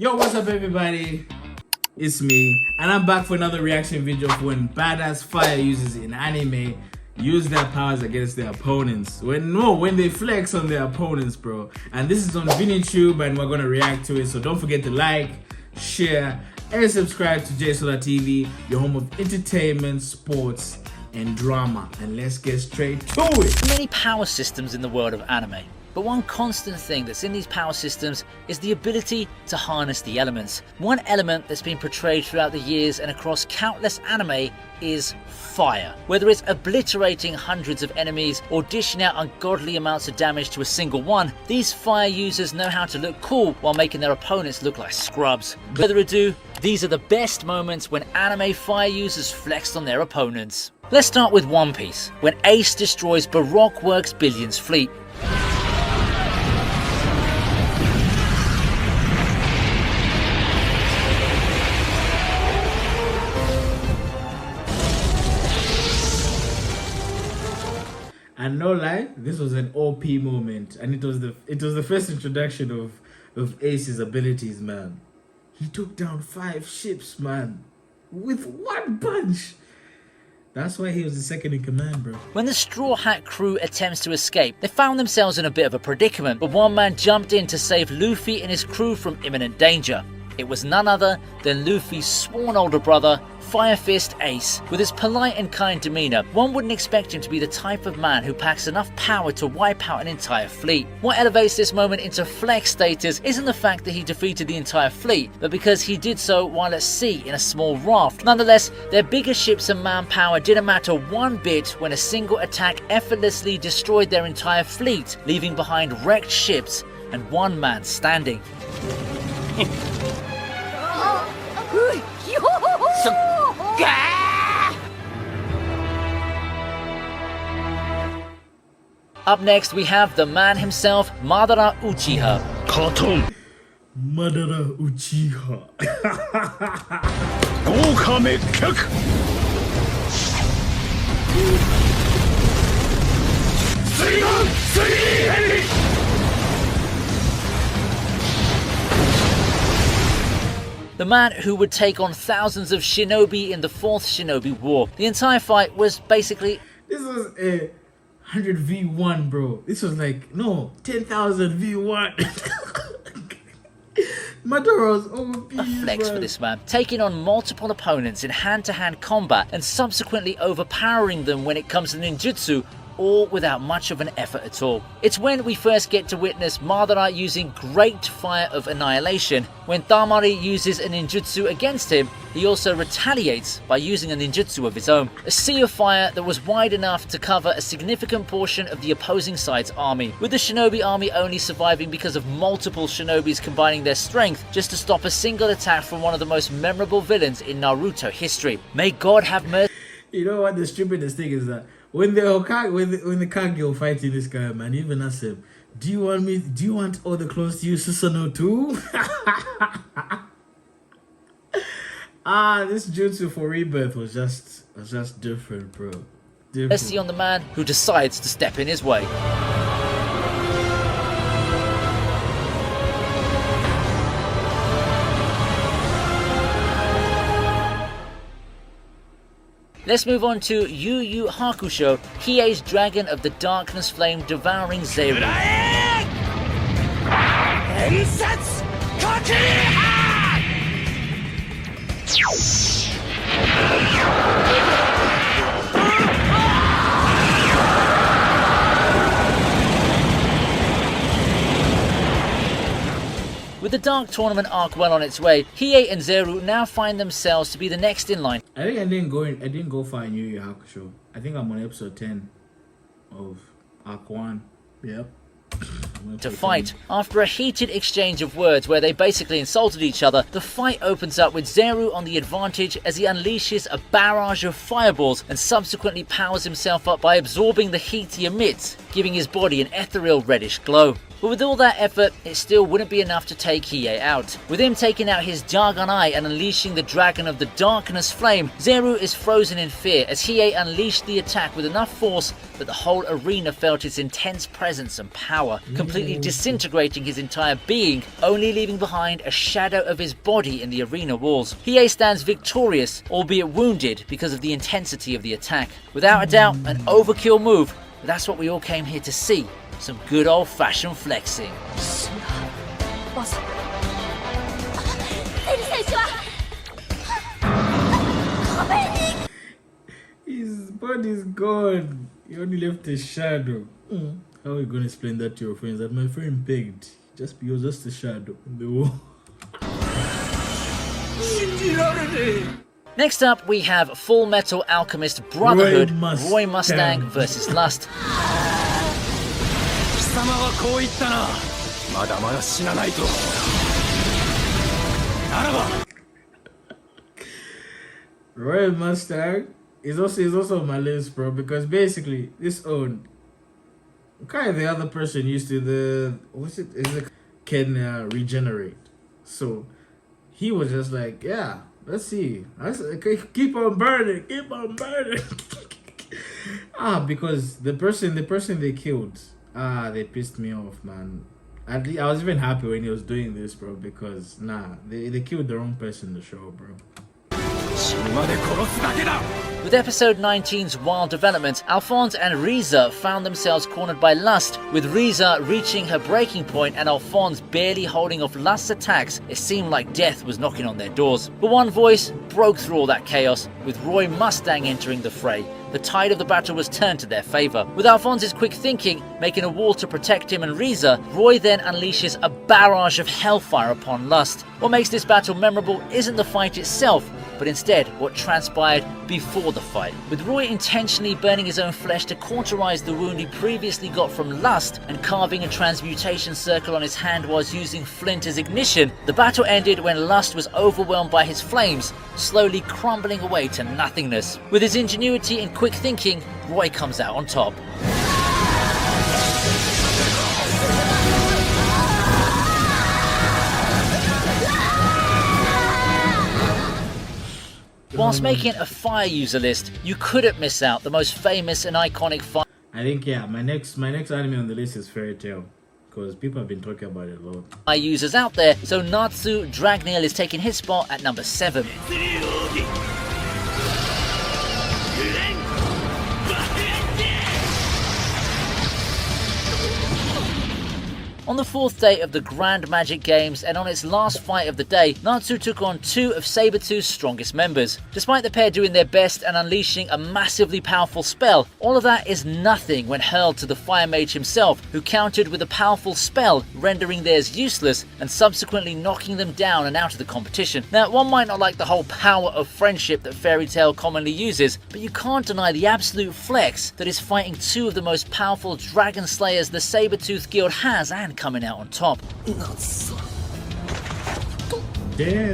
Yo, what's up everybody? It's me, and I'm back for another reaction video of when badass fire users in anime use their powers against their opponents. When they flex on their opponents, bro. And this is on ViniTube and we're gonna react to it. So don't forget to like, share, and subscribe to J-SODATV, your home of entertainment, sports, and drama. And let's get straight to it. Many power systems in the world of anime. But one constant thing that's in these power systems is the ability to harness the elements. One element that's been portrayed throughout the years and across countless anime is fire. Whether it's obliterating hundreds of enemies or dishing out ungodly amounts of damage to a single one, these fire users know how to look cool while making their opponents look like scrubs. Without further ado, these are the best moments when anime fire users flexed on their opponents. Let's start with One Piece, when Ace destroys Baroque Works Billion's fleet. And no lie, this was an OP moment, and it was the first introduction of Ace's abilities, man. He took down 5 ships, man, with one punch. That's why he was the second in command, bro. When the Straw Hat crew attempts to escape, they found themselves in a bit of a predicament, but one man jumped in to save Luffy and his crew from imminent danger. It was none other than Luffy's sworn older brother, Fire Fist Ace. With his polite and kind demeanor, one wouldn't expect him to be the type of man who packs enough power to wipe out an entire fleet. What elevates this moment into flex status isn't the fact that he defeated the entire fleet, but because he did so while at sea in a small raft. Nonetheless, their bigger ships and manpower didn't matter one bit when a single attack effortlessly destroyed their entire fleet, leaving behind wrecked ships and one man standing. Up next, we have the man himself, Madara Uchiha. Madara Uchiha. The man who would take on thousands of shinobi in the 4th Shinobi War. The entire fight was basically... This was a 100 v1, bro. This was like, no, 10,000 v1. Madara was OP, a flex for this man, taking on multiple opponents in hand-to-hand combat and subsequently overpowering them when it comes to ninjutsu, all without much of an effort at all. It's when we first get to witness Madara using Great Fire of Annihilation. When Tamari uses a ninjutsu against him, he also retaliates by using a ninjutsu of his own. A sea of fire that was wide enough to cover a significant portion of the opposing side's army, with the shinobi army only surviving because of multiple shinobis combining their strength just to stop a single attack from one of the most memorable villains in Naruto history. May God have mercy. You know what the stupidest thing is that when the Kage were fighting this guy, man, he even asked him, do you want all the clothes to use Susanoo too? This jutsu for rebirth was just different, bro. Different. Let's see on the man who decides to step in his way. Let's move on to Yu Yu Hakusho, Hiei's Dragon of the Darkness Flame devouring Zeru. With the Dark Tournament arc well on its way, Hiei and Zeru now find themselves to be the next in line. I think I didn't go far in Yu Yu Hakusho. I think I'm on episode 10 of arc 1. Yep. To fight. After a heated exchange of words where they basically insulted each other, the fight opens up with Zeru on the advantage as he unleashes a barrage of fireballs and subsequently powers himself up by absorbing the heat he emits, giving his body an ethereal reddish glow. But with all that effort, it still wouldn't be enough to take Hiei out. With him taking out his Dragon Eye and unleashing the Dragon of the Darkness Flame, Zeru is frozen in fear as Hiei unleashed the attack with enough force that the whole arena felt its intense presence and power, completely disintegrating his entire being, only leaving behind a shadow of his body in the arena walls. Hiei stands victorious, albeit wounded because of the intensity of the attack. Without a doubt, an overkill move, but that's what we all came here to see. Some good old-fashioned flexing. His body's gone. He only left a shadow. How are you going to explain that to your friends? That my friend begged. He was just a shadow in the wall. Next up, we have Full Metal Alchemist Brotherhood, Roy Mustang vs. Lust. Roy Mustang is also on my list, bro, because basically this own kind of the other person used to can regenerate. So he was just like, yeah, let's see. Keep on burning. Because the person they killed, they pissed me off, man. I was even happy when he was doing this, bro, because they killed the wrong person in the show, bro. With episode 19's wild development, Alphonse and Riza found themselves cornered by Lust, with Riza reaching her breaking point and Alphonse barely holding off Lust's attacks. It seemed like death was knocking on their doors. But one voice broke through all that chaos, with Roy Mustang entering the fray. The tide of the battle was turned to their favour. With Alphonse's quick thinking, making a wall to protect him and Riza, Roy then unleashes a barrage of hellfire upon Lust. What makes this battle memorable isn't the fight itself, but instead what transpired before the fight. With Roy intentionally burning his own flesh to cauterize the wound he previously got from Lust and carving a transmutation circle on his hand whilst using flint as ignition, the battle ended when Lust was overwhelmed by his flames, slowly crumbling away to nothingness. With his ingenuity and quick thinking, Roy comes out on top. Whilst making a fire user list, you couldn't miss out the most famous and iconic fire. I think, yeah, my next anime on the list is Fairy Tail, because people have been talking about it a lot. Fire users out there, so Natsu Dragneel is taking his spot at number 7. On the 4th day of the Grand Magic Games and on its last fight of the day, Natsu took on 2 of Sabertooth's strongest members. Despite the pair doing their best and unleashing a massively powerful spell, all of that is nothing when hurled to the Fire Mage himself, who countered with a powerful spell, rendering theirs useless and subsequently knocking them down and out of the competition. Now, one might not like the whole power of friendship that Fairy Tail commonly uses, but you can't deny the absolute flex that is fighting 2 of the most powerful Dragon Slayers the Sabertooth Guild has and coming out on top. Damn.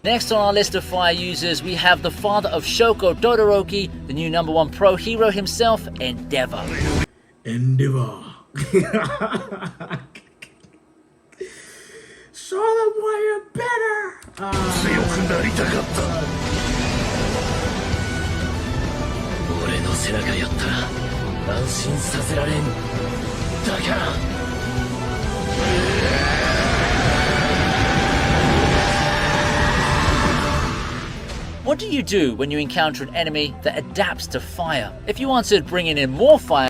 Next on our list of fire users, we have the father of Shoko Todoroki, the new #1 pro hero himself, Endeavor. Show them why you're better. What do you do when you encounter an enemy that adapts to fire? If you answered bringing in more fire...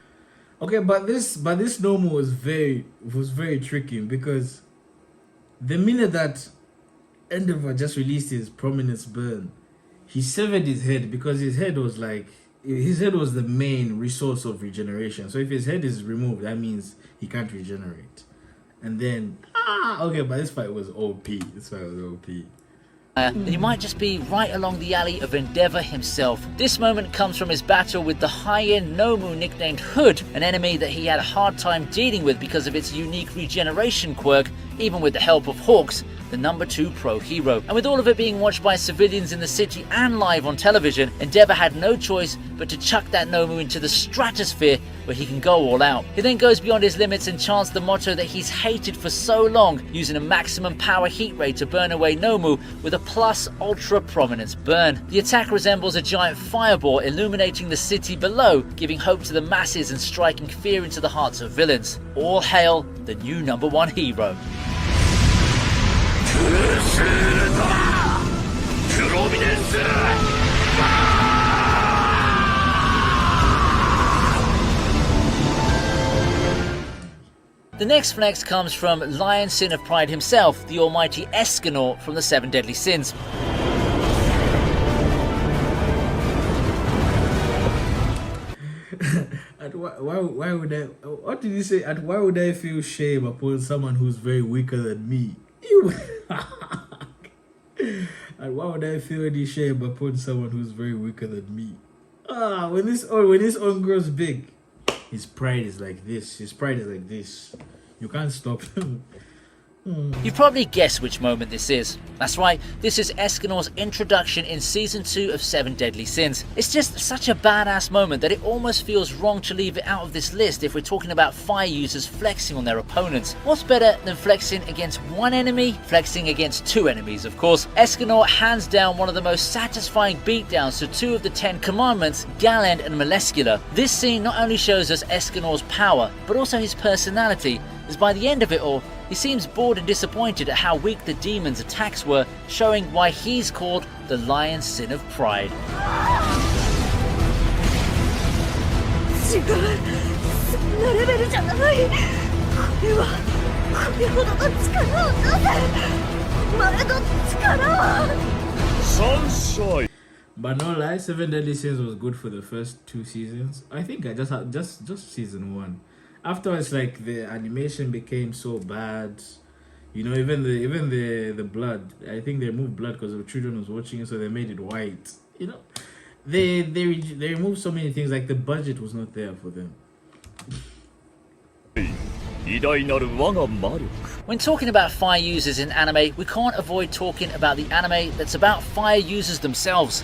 Okay, but this Nomu was very tricky, because the minute that Endeavor just released his Prominence Burn, he severed his head, because his head was the main resource of regeneration. So if his head is removed, that means he can't regenerate. And then okay, but this fight was OP. Then you might just be right along the alley of Endeavor himself. This moment comes from his battle with the high-end Nomu nicknamed Hood, an enemy that he had a hard time dealing with because of its unique regeneration quirk. even with the help of Hawks, the #2 pro hero. And with all of it being watched by civilians in the city and live on television, Endeavor had no choice but to chuck that Nomu into the stratosphere where he can go all out. He then goes beyond his limits and chants the motto that he's hated for so long, using a maximum power heat ray to burn away Nomu with a plus ultra prominence burn. The attack resembles a giant fireball illuminating the city below, giving hope to the masses and striking fear into the hearts of villains. All hail the new #1 hero. The next flex comes from Lion Sin of Pride himself, the almighty Escanor from the 7 Deadly Sins. Why would I? What did you say? Why would I feel shame upon someone who's very weaker than me? And why would I feel any shame upon someone who's very weaker than me? When this own grows big, his pride is like this. His pride is like this. You can't stop him. You've probably guessed which moment this is. That's right, this is Escanor's introduction in Season 2 of 7 Deadly Sins. It's just such a badass moment that it almost feels wrong to leave it out of this list if we're talking about fire users flexing on their opponents. What's better than flexing against one enemy? Flexing against 2 enemies, of course. Escanor hands down one of the most satisfying beatdowns to 2 of the 10 commandments, Galend and Molescula. This scene not only shows us Escanor's power, but also his personality, as by the end of it all, he seems bored and disappointed at how weak the demon's attacks were, showing why he's called the Lion Sin of Pride. But no lie, 7 Deadly Sins was good for the first 2 seasons. I think I just had just season 1. Afterwards, like, the animation became so bad, you know. Even the blood, I think they removed blood because the children was watching it, so they made it white, you know. They removed so many things, like the budget was not there for them. When talking about fire users in anime, we can't avoid talking about the anime that's about fire users themselves.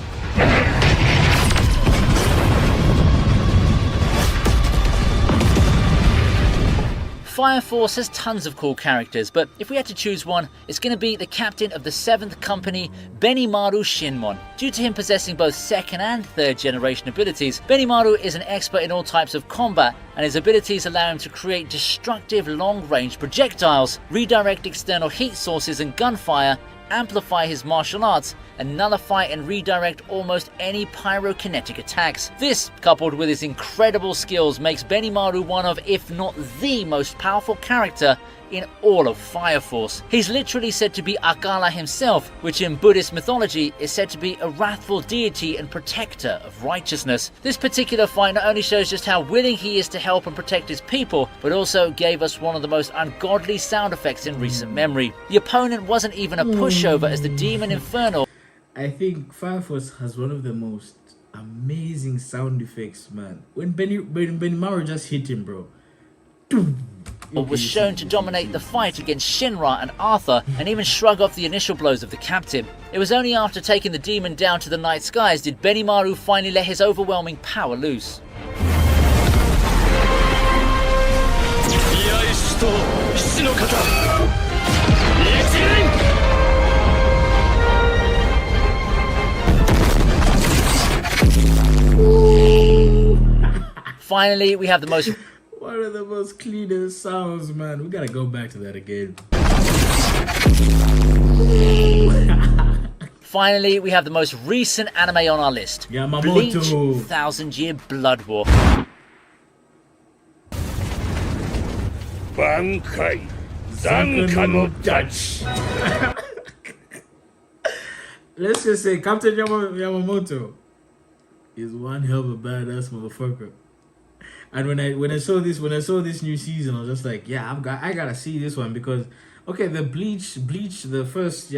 Fire Force has tons of cool characters, but if we had to choose one, it's going to be the captain of the 7th Company, Benimaru Shinmon. Due to him possessing both 2nd and 3rd generation abilities, Benimaru is an expert in all types of combat, and his abilities allow him to create destructive long-range projectiles, redirect external heat sources and gunfire, amplify his martial arts, and nullify and redirect almost any pyrokinetic attacks. This, coupled with his incredible skills, makes Benimaru one of, if not the most powerful character in all of Fire Force. He's literally said to be Akala himself, which in Buddhist mythology is said to be a wrathful deity and protector of righteousness. This particular fight not only shows just how willing he is to help and protect his people, but also gave us one of the most ungodly sound effects in recent memory. The opponent wasn't even a pushover, as the demon Infernal. I think Fire Force has one of the most amazing sound effects, man. When Benimaru just hit him, bro, was shown to dominate the fight against Shinra and Arthur, and even shrug off the initial blows of the captain. It was only after taking the demon down to the night skies did Benimaru finally let his overwhelming power loose. Finally, we have the most... One of the most cleanest sounds, man. We gotta go back to that again. Finally, we have the most recent anime on our list. Yamamoto. Bleach 1000-Year Blood War. Bankai Zanka no Dutch. Let's just say Captain Yamamoto is one hell of a badass motherfucker. And when I saw this new season, I was just like, yeah, I gotta see this one, because okay, the Bleach, the first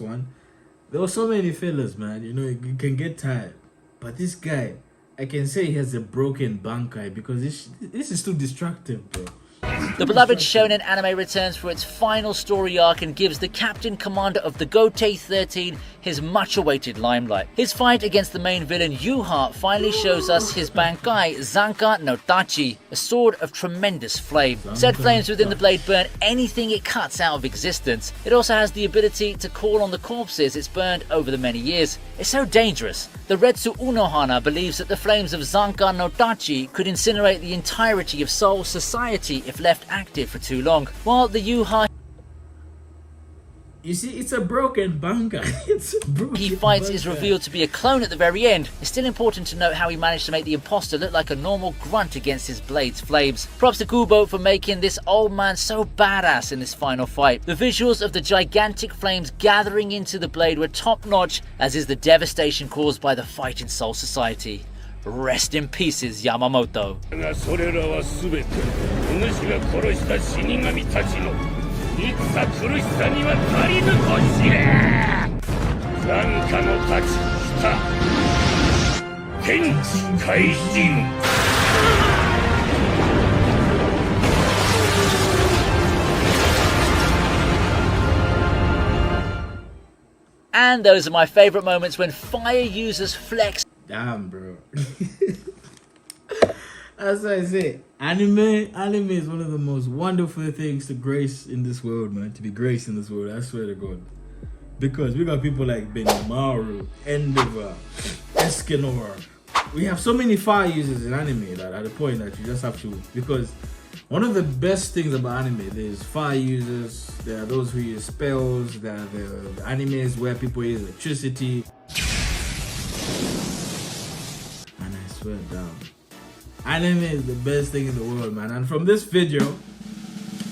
one, there were so many fillers, man. You know, you can get tired. But this guy, I can say he has a broken bankai, because this is too destructive, bro. The beloved shonen anime returns for its final story arc and gives the captain commander of the Gotei 13 his much-awaited limelight. His fight against the main villain Yuha finally shows us his Bankai Zanka no Tachi, a sword of tremendous flame. Said flames within the blade burn anything it cuts out of existence. It also has the ability to call on the corpses it's burned over the many years. It's so dangerous. The Retsu Unohana believes that the flames of Zanka no Tachi could incinerate the entirety of Seoul society if left active for too long, while the Yuha You see, it's a broken Bankai. It's a broken he fights Bankai. is revealed to be a clone at the very end. It's still important to note how he managed to make the imposter look like a normal grunt against his blade's flames. Props to Kubo for making this old man so badass in this final fight. The visuals of the gigantic flames gathering into the blade were top notch, as is the devastation caused by the fight in Soul Society. Rest in pieces, Yamamoto. がそれらは全てお主が殺した死神たちの戦苦しさには足りぬと知れ。残下の太刀来た天地開人。And those are my favourite moments when fire users flex. Damn, bro. That's what I say. Anime is one of the most wonderful things to grace in this world, man. To be graced in this world, I swear to God. Because we got people like Benimaru, Endeavor, Escanor. We have so many fire users in anime that at the point that you just have to, because one of the best things about anime, there's fire users, there are those who use spells, there are the animes where people use electricity. And I swear down, anime is the best thing in the world, man. And from this video,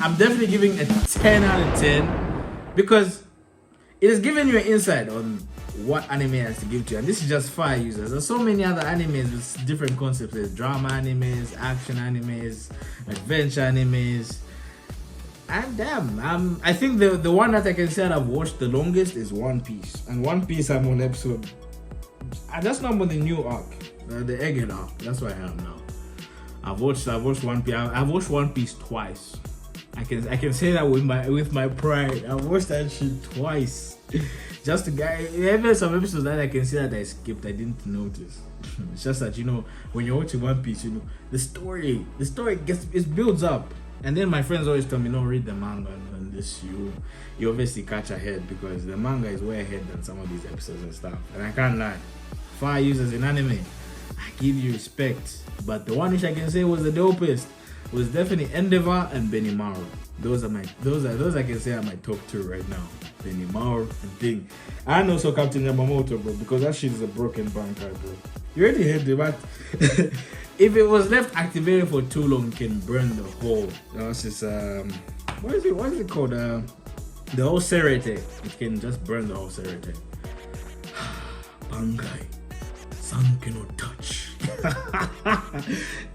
I'm definitely giving a 10 out of 10 because it has given you an insight on what anime has to give to you. And this is just fire users. There's so many other animes with different concepts. There's drama animes, action animes, adventure animes. And damn, I think the one that I can say that I've watched the longest is One Piece. And One Piece, I'm on episode, that's not on the new arc, the Egghead arc. That's what I am now. I've watched One Piece. I've watched One Piece twice. I can say that with my pride. I've watched that shit twice. Just a guy. Even some episodes that I can see that I skipped, I didn't notice. It's just that, you know, when you're watching One Piece, you know, the story it builds up. And then my friends always tell me, no, read the manga and this you obviously catch ahead because the manga is way ahead than some of these episodes and stuff. And I can't lie. Fire users in anime, I give you respect. But the one which I can say was the dopest was definitely Endeavor and Benimaru. Those I can say are my top two right now. Benimaru and Thing. And also Captain Yamamoto, bro, because that shit is a broken Bankai, bro. You already heard it, but if it was left activated for too long, it can burn the whole. That's just what is it called? The whole serete. It can just burn the whole serete. Bankai. Sun cannot touch.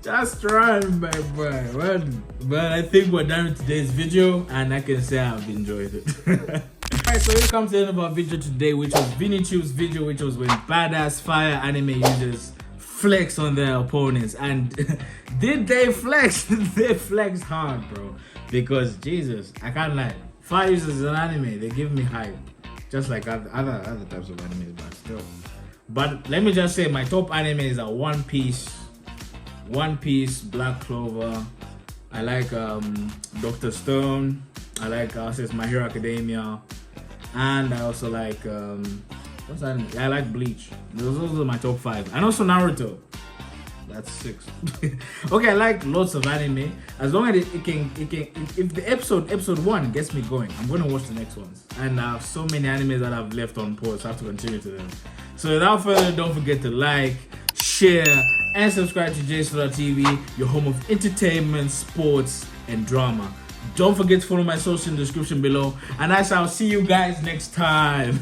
Just run, my boy, run. But I think we're done with today's video, and I can say I've enjoyed it. Alright, so we come to the end of our video today, which was VinnyTube's video, which was when badass fire anime users flex on their opponents. And did they flex? They flexed hard, bro. Because Jesus, I can't lie. Fire users in anime, they give me hype. Just like other types of anime, but still. But let me just say, my top animes are One Piece, Black Clover. I like Dr. Stone. I like My Hero Academia, and I also like what's that? I like Bleach. Those are my top 5, and also Naruto. That's 6. Okay, I like lots of anime. As long as it can. If the episode 1 gets me going, I'm gonna watch the next ones. And I have so many animes that I've left on pause. So I have to continue to them. So without further ado, don't forget to like, share, and subscribe to J-SODATV, your home of entertainment, sports, and drama. Don't forget to follow my social in the description below, and I shall see you guys next time.